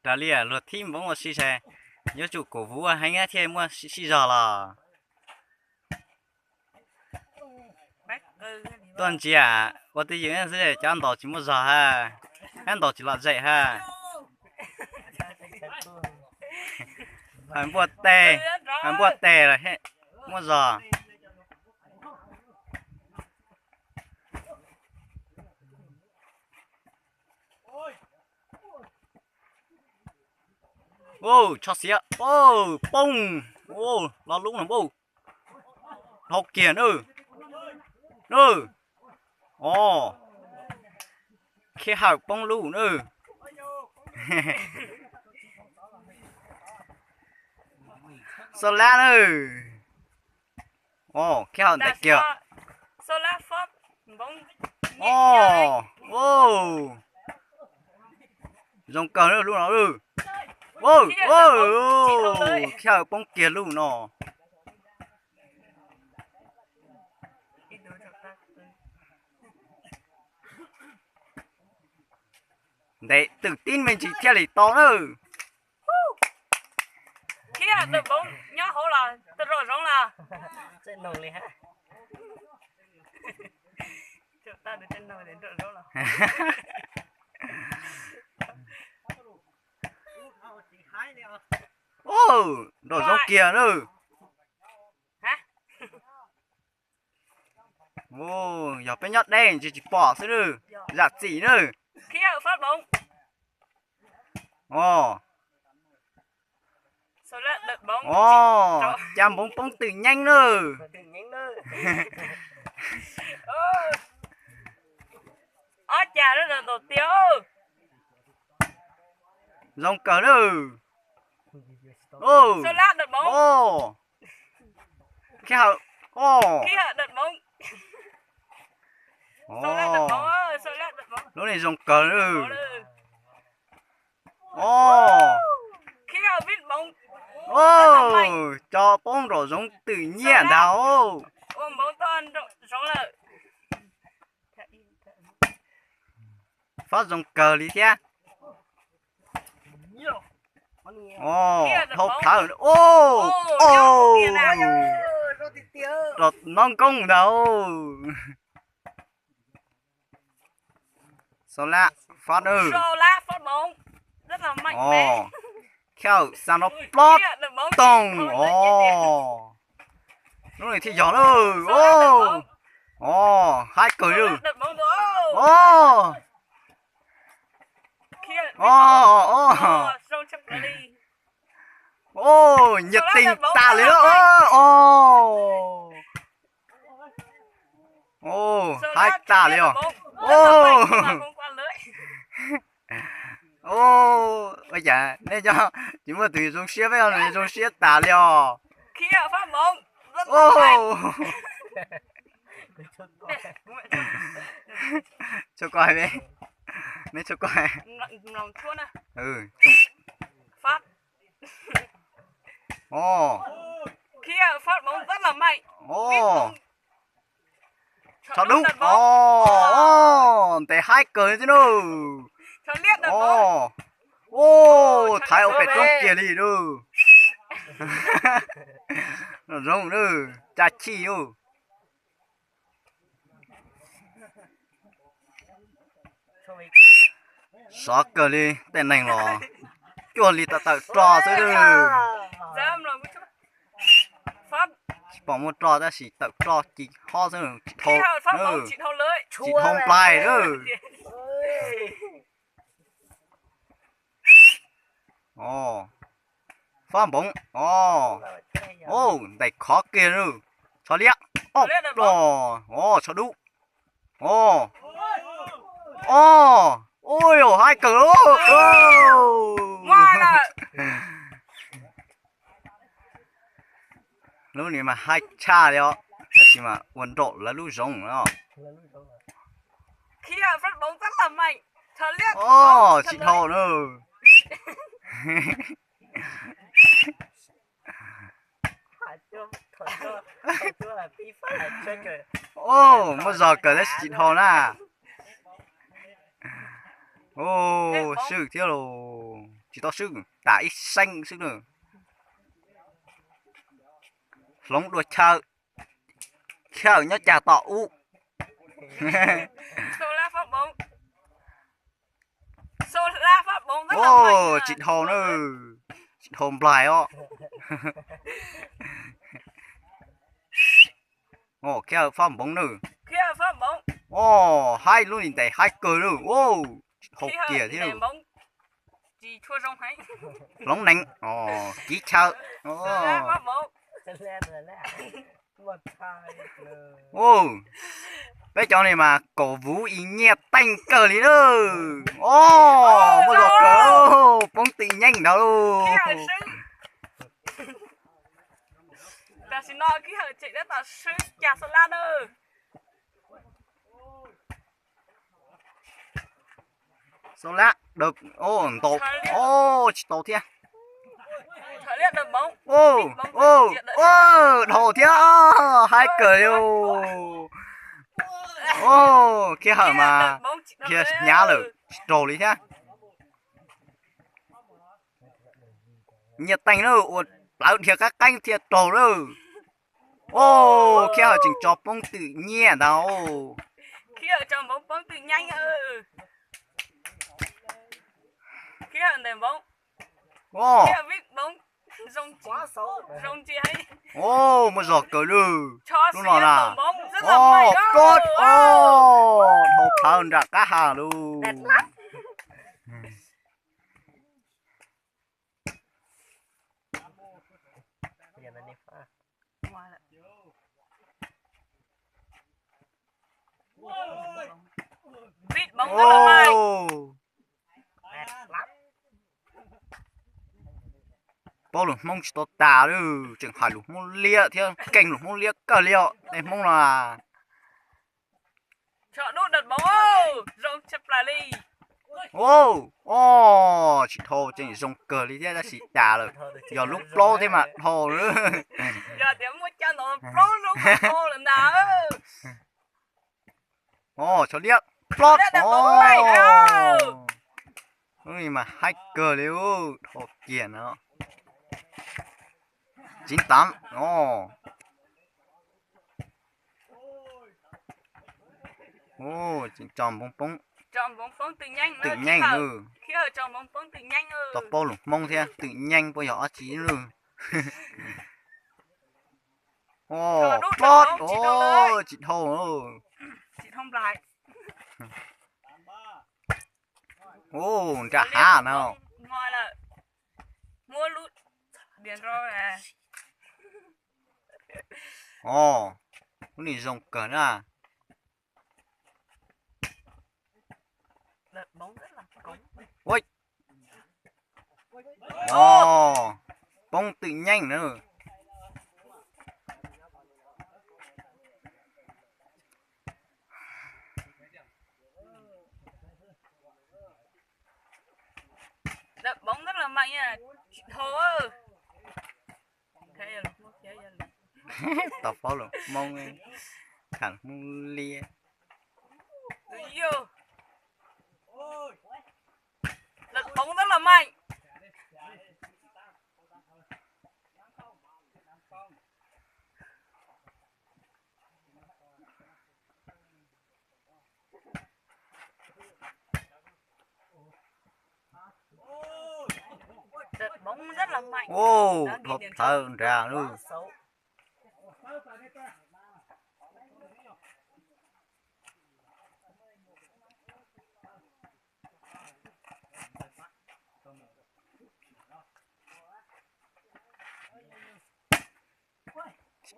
Đà lìa luật thêm bóng một xí xe nhớ chủ cổ vũ hay nghe thêm mua xí giờ là tuần chỉ à我对应该是讲到这么早哈按到就了这哈很不对很不对了嘿么早ô cho xía ô bông ô nó lúc nào bông học kiển ồ khi học bông lũ nữa sao lá nữa ồ khi học đẹp kìa ồ ô dòng cờ nữa lúc nào ô khi học bông kia lúc nào đấy tự tin mình chỉ theo lý to nữa khi được bóng nhớ hổ là tôi rồi giống là trên nồi liền ha ta được trên nồi đến rồi giống là ô đồ giống kia nữa hả ô giờ bên nhót đen chỉ bỏ xuống nữa giặt gì nữa khi phát bóng ồ sau đó đợt bóng ồ chăm bóng bóng từ nhanh nữa từ nhanh nữa chà đó là tổ tiêu dòng cờ nữa ô sau đó đợt bóng ô khi hậu ô khi đợt bóng sau đó đợt bóng sau đó đợt bóng lúc này dòng cờ nữa ô khi biết bóng ô cho bóng rồi giống tự nhiên đâu ôm bóng toàn giống là phát dòng cờ đi thế ô thâu thở ô rồi non công đâu sao lạ phát ư sau lá phát bóng rất là mạnh mẽ theo sao nó plot tông ô lúc này thì gió nữa ô hai cười rồi ô ô nhiệt tình ta lứa ô hai ta liều ô bây giờ nên cho chúng ta tùy dùng xe với nhau dùng xe ta liều khi phát bóng ô cho coi đi mấy cho coi lòng thua nè phát ô khi phát bóng rất là mạnh ô cho đúng ô để hai cười chứ đâu cho liếc được ô thái ông phải trong kia đi đâu nó rong đâu cha chi đâu sợ cờ đi tên này lò cho đi ta tự trò thế đâu dám lòng cái phát bỏ một trò ta chỉ tự trò chỉ ho thôi khi phát bóng chỉ thâu lưới chỉ thông bài đó ồ phát bóng ồ đẩy khó kia nữa cho liếc ồ cho đúng ồ ôi hai cờ lúc này mà hai cha đấy nó chỉ mà vận động là lúc rồng đó khi phát bóng rất là mạnh cho liếc chị thầu nữa ô một giờ cờ đấy chị thầu nè ô sư thiếu rồi chỉ to sư đã ít xanh sư nữa lóng đuôi chờ chờ nhớ chả tỏ u Số la phát bóng. Số la phát bóng rất là ô mạnh. chị hồ nữa chị hồn lại ó ô kia phong bóng nữa Khi phát bóng. ô hai luôn nhìn thấy hai cười nữa ô hộp Khi kìa thế ném nữa bóng. Chỉ thua trong hay. lóng nánh ô ký chờ ô Số la phát bóng. Sẽ lên rồi nè. Một thai lời. ô cái chỗ này mà cổ vũ ý nghĩa tanh cờ lý nữa ô một giọt cờ bóng tự nhanh đó luôn Khi sư. Ta xin nói khi chị đã tạo sư chả số la nữa. số lá được ô tổ ô chỉ tổ thế Thời liệt đập bóng. ô ô ô đồ thế hai cờ luôn ô kia hở mà kia nhá rồi trổ lý thế nhiệt tanh nữa uột lão thiệt các canh thiệt trổ nữa ô kia hở chỉnh cho bóng tự nhiên đâu Khi ở trong bóng bóng tự nhanh Khi ở ném bóng. ô Khi ở viết bóng. Rông Quá xấu. rông chi hay. ô một giọt cờ luôn Cho Đúng xe rồi nè. tổng bóng rất là ô mạnh. cốt ô hộp thơm ra cá hà luôn Đẹp lắm. Bây giờ mình đi pha. Vịt bóng rất là mạnh. ô Đẹp lắm. bao lủng mong chỉ to tà luôn chẳng phải lủng mong lia theo cảnh lủng mong lia cờ liệu đây mong là Chọn nút đặt bóng rông chập lại đi. ô ô chỉ thô chỉ dùng cờ lý thế ra chỉ tà rồi giờ lúc lô thế mà thô nữa Giờ tiếng một chân nó pro luôn mà thô lần nào ô cho liếc plot Liếc là ô bóng này đâu. ui mà hai cờ liu thô kiền nó 98 ô ô chỉ tròn bông bông Chọn bóng bóng tự nhanh tự nữa. nhanh nữa Khi ở trong bóng bóng tự nhanh tập bao lủng mong thế tự nhanh bao giờ chỉ nữa ô Cho đút plot vào bóng, chỉ đâu đấy. ô chị thô Chị không lại. ô trả hà nào Ngoài là mua lút điện rồi à. ô cái này dùng cờ à Đợt bóng rất là cống. ôi ô bông tự nhanh nữa Đợt bóng rất là mạnh à. Thô thế là lúc thế là tập bao lủng mong thằng mong lia yêu. Đợt bóng rất là mạnh. Đợt bóng rất là mạnh. ô Đang ghi hộp điểm thơ ra nữa Quá xấu.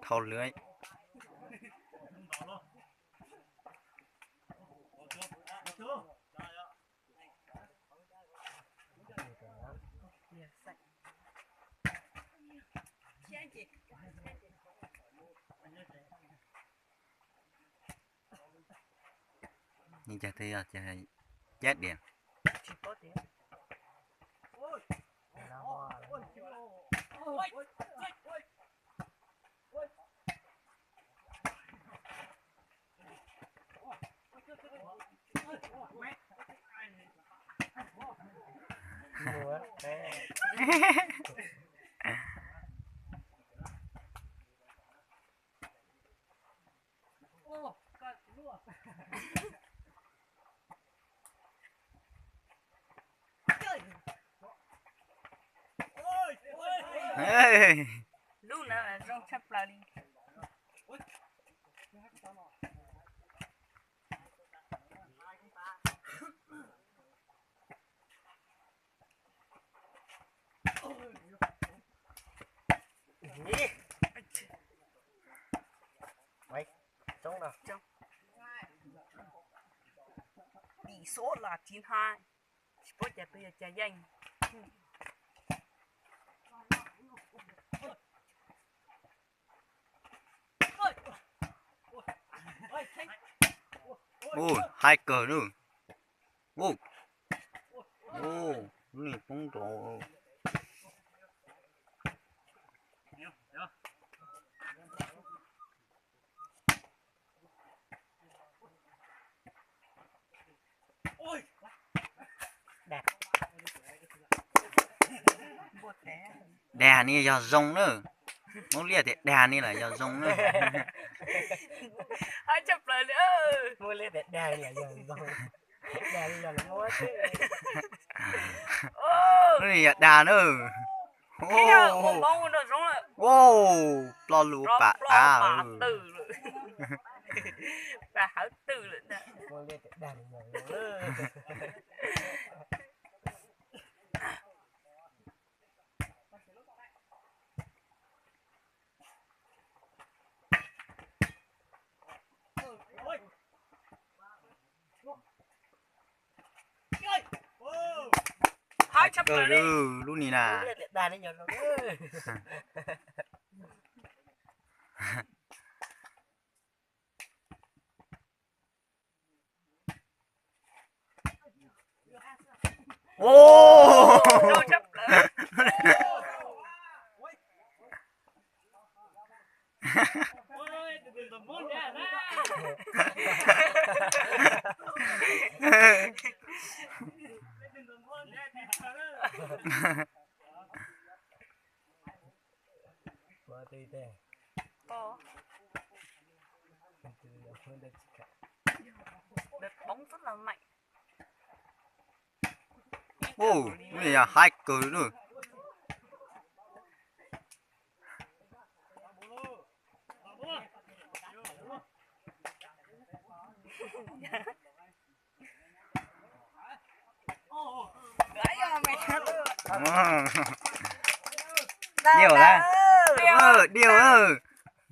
thâu lưới nhìn chả thấy chết điện Chỉ có tiếng. Là hoa lắm. Mua té. Ê, Lúc nào là rong chắp lại đi. Mày trông nào. Tỷ số là 9-2. Sport giờ bây giờ chạy nhanh. ô, hai cờ nữa. Ô, ô, này bóng rổ. Đẹp. Bột té. Đè này giờ rong nữa. Muốn liệt thì đè này là giờ rong nữa. Hai chắp lại nữa. Mua lên để đè là giờ rồi. Đè là mua chứ. Ô. Nó này đè nữa. Kia, một Ô, bóng nó rong lại. ô, lo lúa bạ à. Bà tử rồi. Bà hảo tử rồi nè. Mua lên để đè là giờ rồi. Hai chắp Cờ lại đi. nữa, lúc này nè. Mua lên để đè là giờ rồi. Ô, Rong chắp lại. Mua đi để. Ờ, đợt bóng rất là mạnh. ô, lúc này là hai cờ nữa. Gái à mày. Điều ra. Điều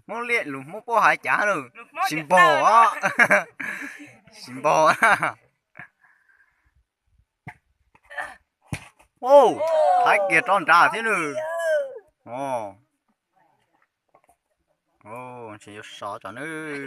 muốn luyện luôn muốn có hải trả rồi. Xin bò á. Xin bò á. Ô, hải kia tròn trà thế nữa. Ồ. Ồ, chỉ có 6 cho nữa.